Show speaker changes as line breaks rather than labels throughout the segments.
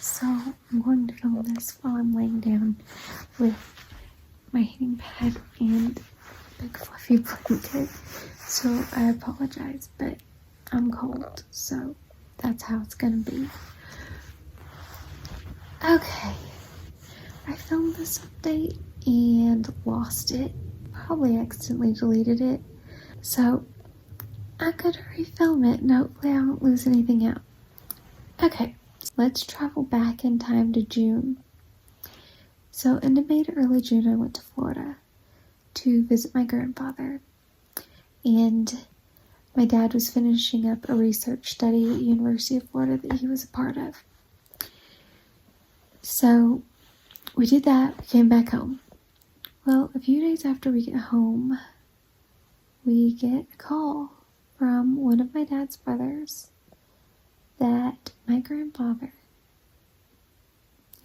So I'm going to film this while I'm laying down with my heating pad and big fluffy blanket. So I apologize, but I'm cold, so that's how it's gonna be. Okay, I filmed this update and lost it. Probably accidentally deleted it. So I could refilm it and hopefully I won't lose anything out. Okay, let's travel back in time to June. So end of May to early June, I went to Florida to visit my grandfather. And my dad was finishing up a research study at the University of Florida that he was a part of. So we did that, we came back home. Well, a few days after we get home, we get a call from one of my dad's brothers that my grandfather,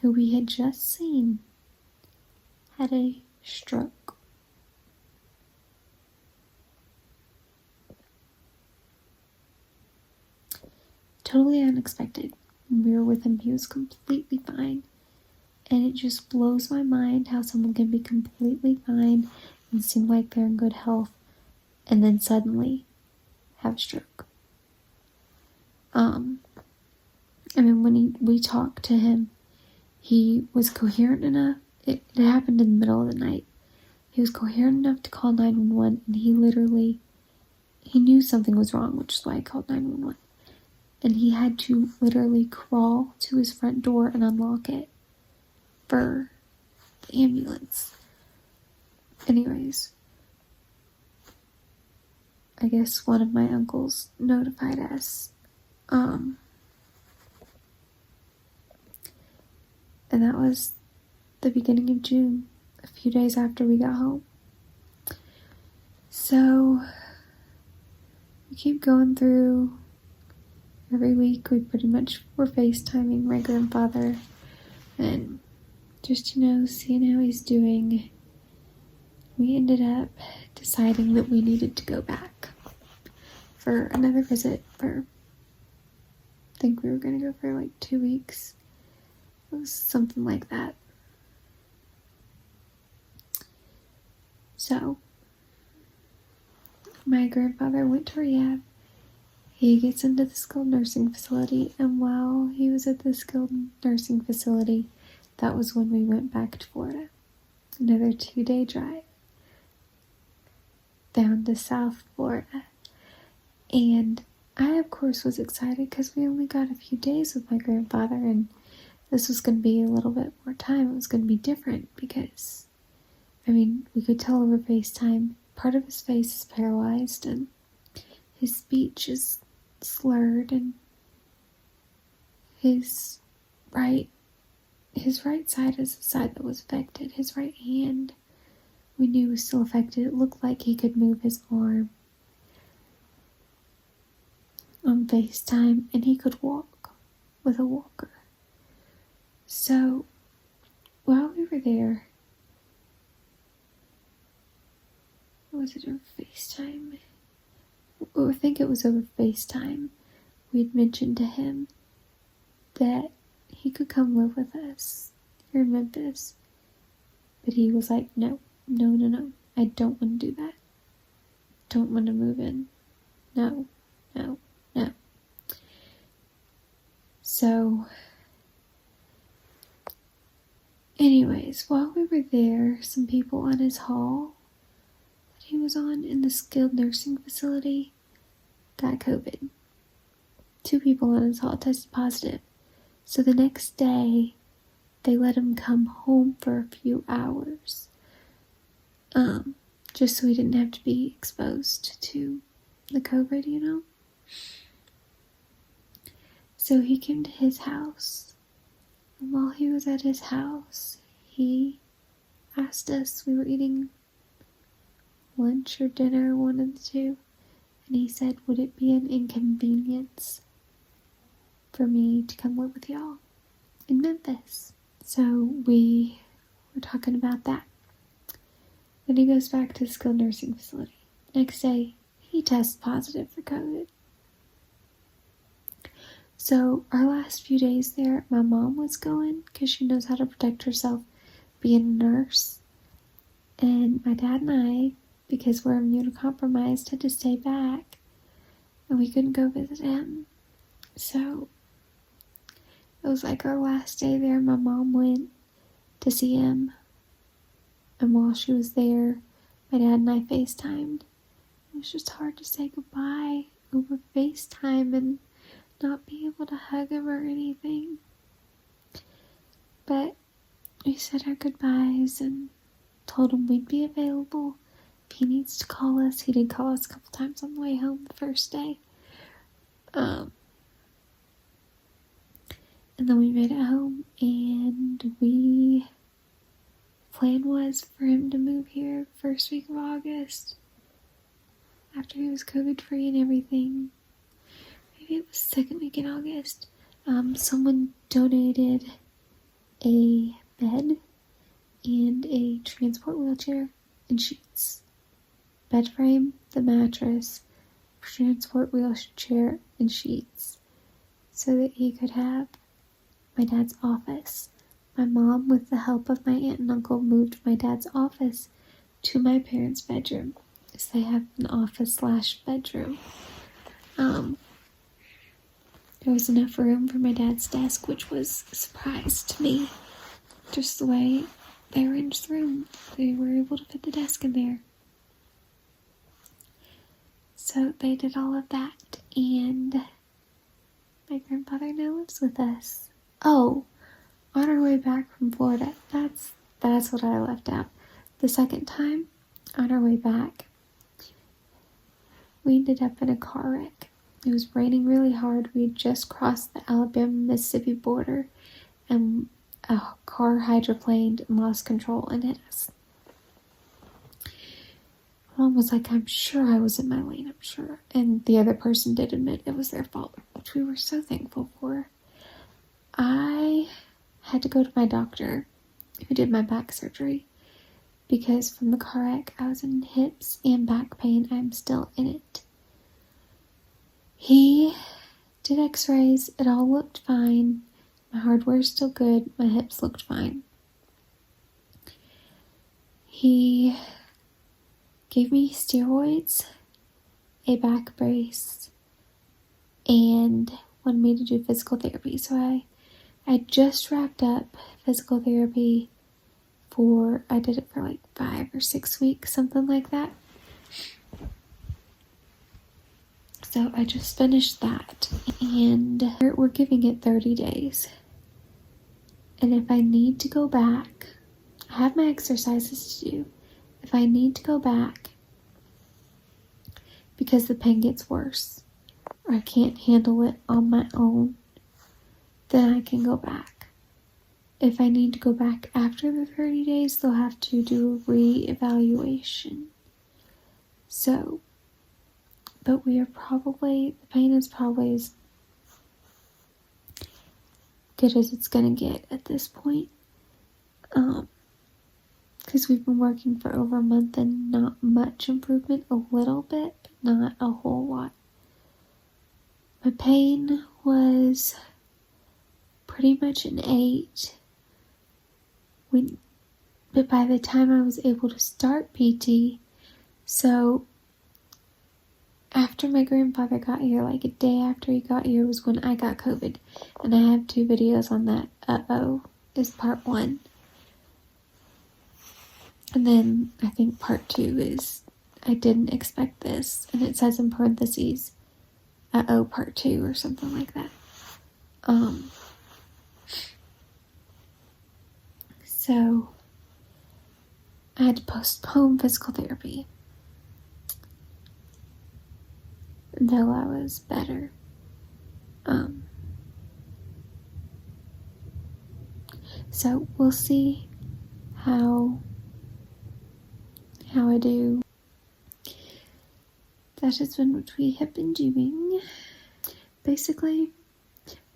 who we had just seen, had a stroke. Totally unexpected. When we were with him, he was completely fine. And it just blows my mind how someone can be completely fine and seem like they're in good health and then suddenly have a stroke. When we talked to him, he was coherent enough. It happened in the middle of the night. He was coherent enough to call 911, and he knew something was wrong, which is why he called 911. And he had to literally crawl to his front door and unlock it for the ambulance. Anyways, I guess one of my uncles notified us. And that was the beginning of June, a few days after we got home. So we keep going through. Every week we pretty much were FaceTiming my grandfather and just, seeing how he's doing. We ended up deciding that we needed to go back for another visit I think we were going to go for like 2 weeks. It was something like that. So, my grandfather went to rehab. He gets into the skilled nursing facility, and while he was at the skilled nursing facility, that was when we went back to Florida. Another 2-day drive down to South Florida. And I, of course, was excited because we only got a few days with my grandfather, and this was going to be a little bit more time. It was going to be different because, we could tell over FaceTime, part of his face is paralyzed, and his speech is slurred, and his right side is the side that was affected. His right hand, we knew, was still affected. It looked like he could move his arm on FaceTime, and he could walk with a walker. So, while we were there, was it over FaceTime? I think it was over FaceTime. We'd mentioned to him that he could come live with us here in Memphis. But he was like, no. I don't want to do that. Don't want to move in. No. So, anyways, while we were there, some people on his hall that he was on in the skilled nursing facility got COVID. 2 people on his hall tested positive. So the next day, they let him come home for a few hours. Just so he didn't have to be exposed to the COVID, So he came to his house. And while he was at his house, he asked us, we were eating lunch or dinner, one of the two, and he said, would it be an inconvenience for me to come live with y'all in Memphis? So we were talking about that. Then he goes back to the skilled nursing facility. Next day, he tests positive for COVID. So our last few days there, my mom was going because she knows how to protect herself being a nurse. And my dad and I, because we're immunocompromised, had to stay back. And we couldn't go visit him. So it was like our last day there. My mom went to see him. And while she was there, my dad and I FaceTimed. It was just hard to say goodbye over FaceTime and not be able to hug him or anything. But we said our goodbyes and told him we'd be available if he needs to call us. He did call us a couple times on the way home the first day. And then we made it home, and plan was for him to move here first week of August after he was COVID free and everything. Maybe it was second week in August. Someone donated a bed and a transport wheelchair and sheets. Bed frame, the mattress, transport wheelchair, and sheets, so that he could have my dad's office. My mom, with the help of my aunt and uncle, moved my dad's office to my parents' bedroom. So they have an office/bedroom. There was enough room for my dad's desk, which was a surprise to me. Just the way they arranged the room, they were able to fit the desk in there. So they did all of that, and my grandfather now lives with us. Oh, on our way back from Florida, that's what I left out. The second time, on our way back, we ended up in a car wreck. It was raining really hard. We had just crossed the Alabama-Mississippi border, and a car hydroplaned and lost control and hit us. Mom was like, I'm sure I was in my lane, I'm sure. And the other person did admit it was their fault, which we were so thankful for. I had to go to my doctor who did my back surgery because from the car wreck, I was in hips and back pain. I'm still in it. He did x-rays. It all looked fine. My hardware's still good. My hips looked fine. He gave me steroids, a back brace, and wanted me to do physical therapy. So I just wrapped up physical therapy I did it for like 5 or 6 weeks, something like that. So I just finished that, and we're giving it 30 days. And if I need to go back, I have my exercises to do. If I need to go back because the pain gets worse, or I can't handle it on my own, then I can go back. If I need to go back after the 30 days, they'll have to do a re-evaluation. So, but the pain is probably as good as it's going to get at this point. Because we've been working for over a month and not much improvement, a little bit, but not a whole lot. My pain was pretty much an 8. But by the time I was able to start PT, so after my grandfather got here, like a day after he got here, was when I got COVID. And I have 2 videos on that. Is part 1. And then I think part 2 is I didn't expect this. And it says in parentheses, part 2 or something like that. So I had to postpone physical therapy until I was better. So we'll see how I do. That has been what we have been doing. Basically,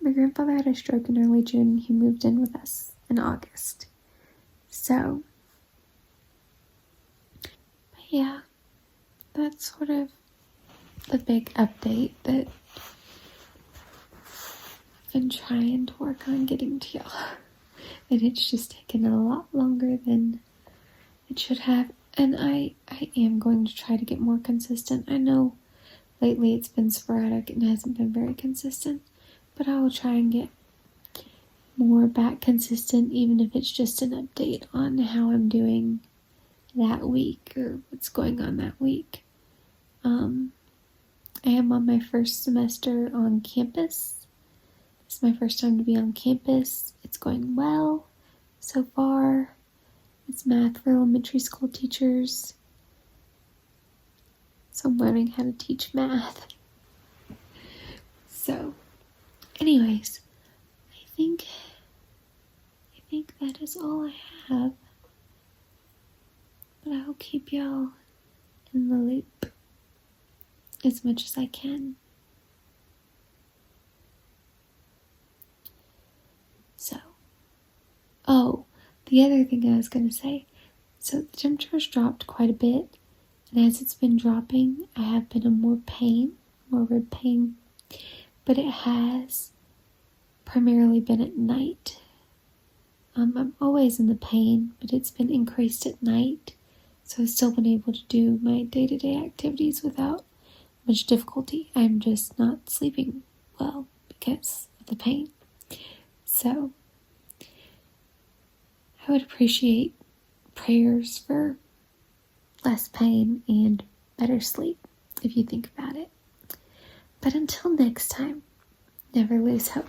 my grandfather had a stroke in early June. He moved in with us in August. So, yeah, that's sort of the big update that been trying to work on getting to y'all. And it's just taken a lot longer than it should have. And I am going to try to get more consistent. I know lately it's been sporadic and hasn't been very consistent, but I will try and get more back consistent, even if it's just an update on how I'm doing that week or what's going on that week. I am on my first semester on campus. It's my first time to be on campus. It's going well so far. It's math for elementary school teachers. So I'm learning how to teach math. So, anyways, I think that is all I have. But I will keep y'all in the loop as much as I can. So, the other thing I was going to say, so the temperature's dropped quite a bit, and as it's been dropping, I have been in more rib pain, but it has primarily been at night. I'm always in the pain, but it's been increased at night, so I've still been able to do my day-to-day activities without much difficulty. I'm just not sleeping well because of the pain. So, I would appreciate prayers for less pain and better sleep if you think about it. But until next time, never lose hope.